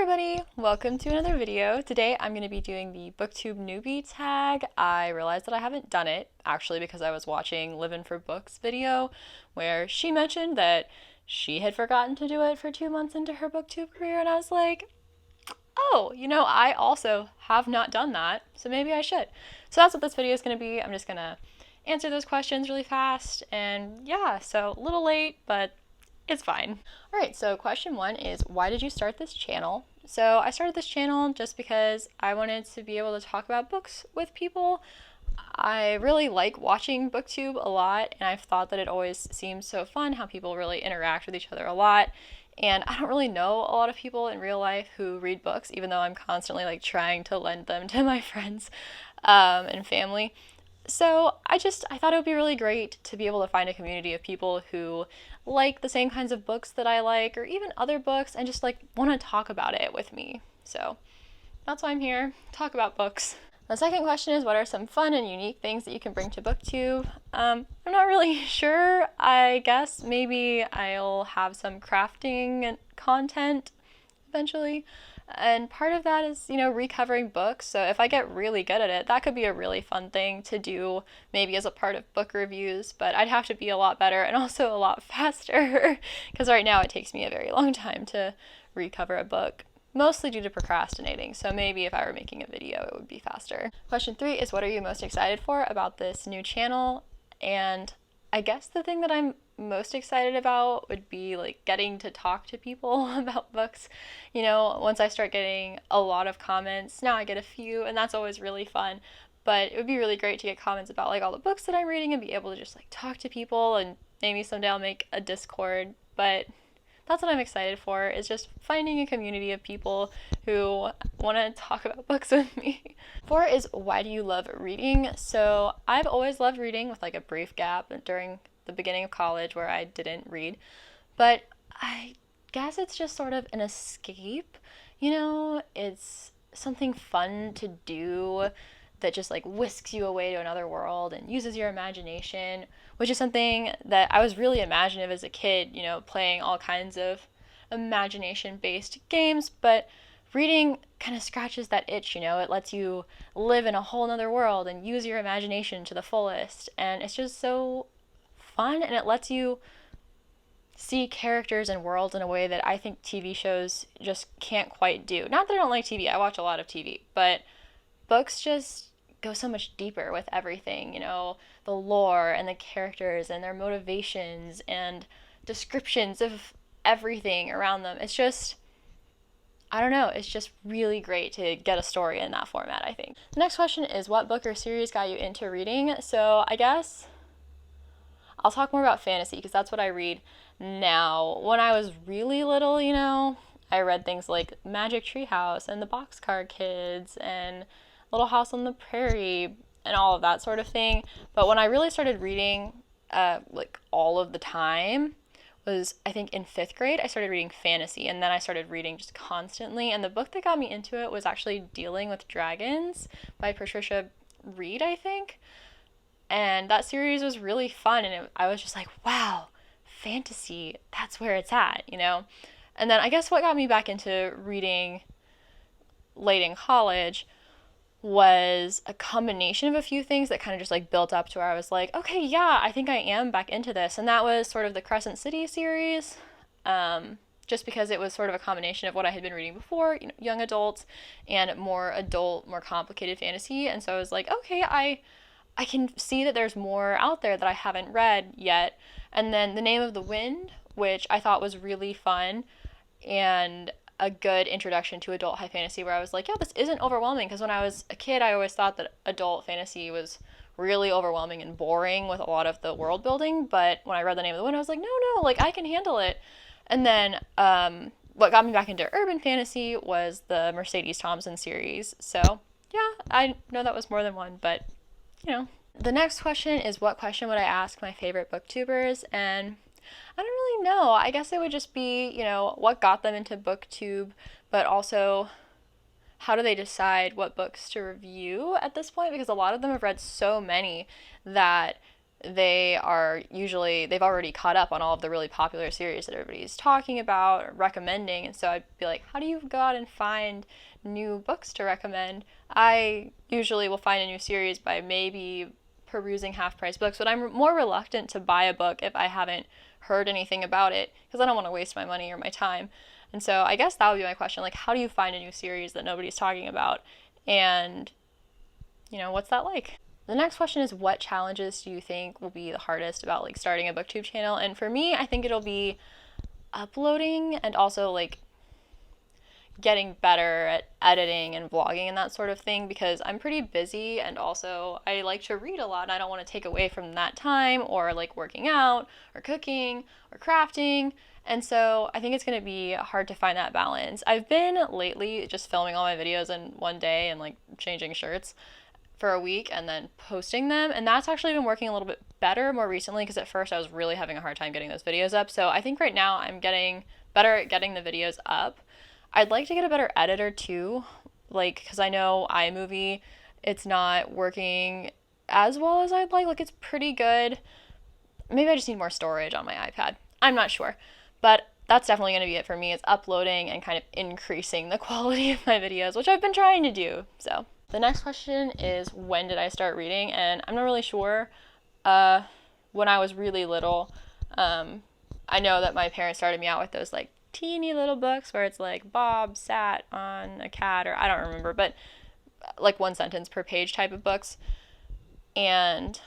everybody, welcome to another video. Today I'm going to be doing the Booktube Newbie Tag. I realized that I haven't done it, actually, because I was watching Livin' for Books video where she mentioned that she had forgotten to do it for 2 months into her Booktube career, and I was like, oh, I also have not done that, so maybe I should. So that's what this video is going to be. I'm just going to answer those questions really fast, and yeah, so a little late, but it's fine. All right, so question one is, why did you start this channel? So I started this channel just because I wanted to be able to talk about books with people. I really like watching Booktube a lot, and I've thought that it always seems so fun how people really interact with each other a lot. And I don't really know a lot of people in real life who read books, even though I'm constantly like trying to lend them to my friends and family. So I thought it would be really great to be able to find a community of people who like the same kinds of books that I like, or even other books, and just like want to talk about it with me. So that's why I'm here, talk about books. The second question is, what are some fun and unique things that you can bring to Booktube? I'm not really sure. I guess maybe I'll have some crafting content eventually. And part of that is, recovering books. So if I get really good at it, that could be a really fun thing to do, maybe as a part of book reviews, but I'd have to be a lot better and also a lot faster, because right now it takes me a very long time to recover a book, mostly due to procrastinating. So maybe if I were making a video, it would be faster. Question 3 is, what are you most excited for about this new channel? And I guess the thing that I'm most excited about would be like getting to talk to people about books. Once I start getting a lot of comments, now I get a few, and that's always really fun. But it would be really great to get comments about like all the books that I'm reading and be able to just like talk to people, and maybe someday I'll make a Discord. But that's what I'm excited for, is just finding a community of people who want to talk about books with me. 4 is, why do you love reading? So I've always loved reading, with like a brief gap during the beginning of college where I didn't read. But I guess it's just sort of an escape. It's something fun to do that just like whisks you away to another world and uses your imagination, which is something that I was really imaginative as a kid, playing all kinds of imagination-based games, but reading kind of scratches that itch, it lets you live in a whole nother world and use your imagination to the fullest, and it's just so fun, and it lets you see characters and worlds in a way that I think TV shows just can't quite do. Not that I don't like TV, I watch a lot of TV, but books just go so much deeper with everything, the lore and the characters and their motivations and descriptions of everything around them. It's just, I don't know, it's just really great to get a story in that format, I think. The next question is, what book or series got you into reading? So I guess I'll talk more about fantasy, because that's what I read now. When I was really little, I read things like Magic Treehouse and the Boxcar Kids and Little House on the Prairie and all of that sort of thing. But when I really started reading like all of the time was, I think, in 5th grade. I started reading fantasy, and then I started reading just constantly. And the book that got me into it was actually Dealing with Dragons by Patricia Reed, I think. And that series was really fun, and I was just like, wow, fantasy, that's where it's at, And then I guess what got me back into reading late in college was a combination of a few things that kind of just like built up to where I was like, okay, yeah, I think I am back into this. And that was sort of the Crescent City series, just because it was sort of a combination of what I had been reading before, young adult, and more adult, more complicated fantasy. And so I was like, okay, I can see that there's more out there that I haven't read yet. And then The Name of the Wind, which I thought was really fun and a good introduction to adult high fantasy, where I was like, yeah, this isn't overwhelming, because when I was a kid, I always thought that adult fantasy was really overwhelming and boring with a lot of the world building. But when I read The Name of the Wind, I was like, no, like I can handle it. And then what got me back into urban fantasy was the Mercedes Thompson series. So yeah, I know that was more than one, but The next question is, what question would I ask my favorite booktubers? And I don't really know. I guess it would just be, what got them into Booktube, but also how do they decide what books to review at this point? Because a lot of them have read so many that they've already caught up on all of the really popular series that everybody's talking about or recommending. And so I'd be like, how do you go out and find new books to recommend? I usually will find a new series by maybe perusing half-price books, but I'm more reluctant to buy a book if I haven't heard anything about it, because I don't want to waste my money or my time. And so I guess that would be my question, like, how do you find a new series that nobody's talking about? And, what's that like? The next question is, what challenges do you think will be the hardest about, like, starting a booktube channel? And for me, I think it'll be uploading and also, like, getting better at editing and vlogging and that sort of thing, because I'm pretty busy, and also I like to read a lot and I don't want to take away from that time, or like working out or cooking or crafting. And so I think it's going to be hard to find that balance. I've been lately just filming all my videos in one day and like changing shirts for a week and then posting them, and that's actually been working a little bit better more recently, because at first I was really having a hard time getting those videos up. So I think right now I'm getting better at getting the videos up. I'd like to get a better editor too, like, because I know iMovie, it's not working as well as I'd like. Like, it's pretty good. Maybe I just need more storage on my iPad. I'm not sure. But that's definitely going to be it for me. It's uploading and kind of increasing the quality of my videos, which I've been trying to do. So the next question is, when did I start reading? And I'm not really sure. When I was really little, I know that my parents started me out with those like teeny little books where it's like Bob sat on a cat, or I don't remember, but like one sentence per page type of books. And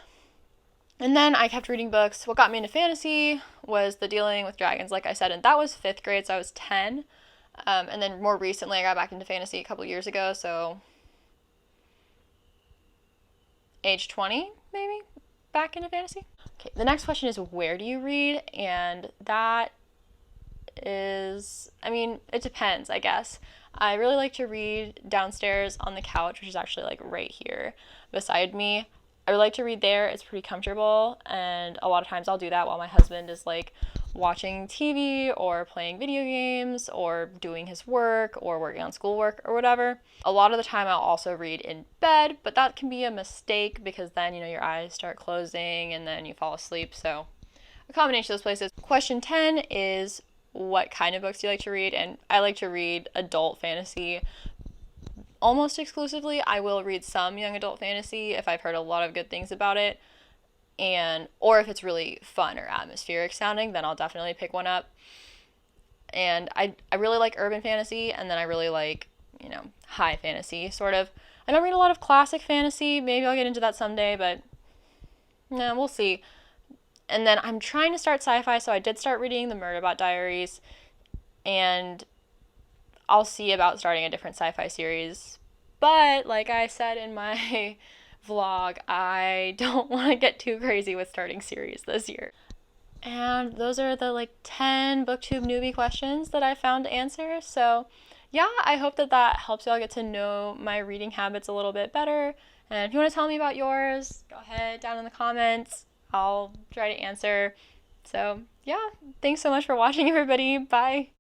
then I kept reading books. What got me into fantasy was the Dealing with Dragons, like I said, and that was 5th grade, so I was 10. And then more recently I got back into fantasy a couple years ago, so age 20 maybe, back into fantasy. Okay, the next question is, where do you read? And that is, it depends, I guess. I really like to read downstairs on the couch, which is actually like right here beside me. I would like to read there. It's pretty comfortable, and a lot of times I'll do that while my husband is like watching TV or playing video games or doing his work or working on schoolwork or whatever. A lot of the time I'll also read in bed, but that can be a mistake, because then your eyes start closing and then you fall asleep. So a combination of those places. Question 10 is, what kind of books do you like to read? And I like to read adult fantasy almost exclusively. I will read some young adult fantasy if I've heard a lot of good things about it, or if it's really fun or atmospheric sounding, then I'll definitely pick one up. And I really like urban fantasy, and then I really like, high fantasy, sort of. I don't read a lot of classic fantasy. Maybe I'll get into that someday, but no, we'll see. And then I'm trying to start sci-fi, so I did start reading the Murderbot Diaries, and I'll see about starting a different sci-fi series. But like I said in my vlog, I don't want to get too crazy with starting series this year. And those are the 10 Booktube newbie questions that I found to answer. So yeah, I hope that helps y'all get to know my reading habits a little bit better. And if you want to tell me about yours, go ahead down in the comments. I'll try to answer. So yeah, thanks so much for watching, everybody. Bye.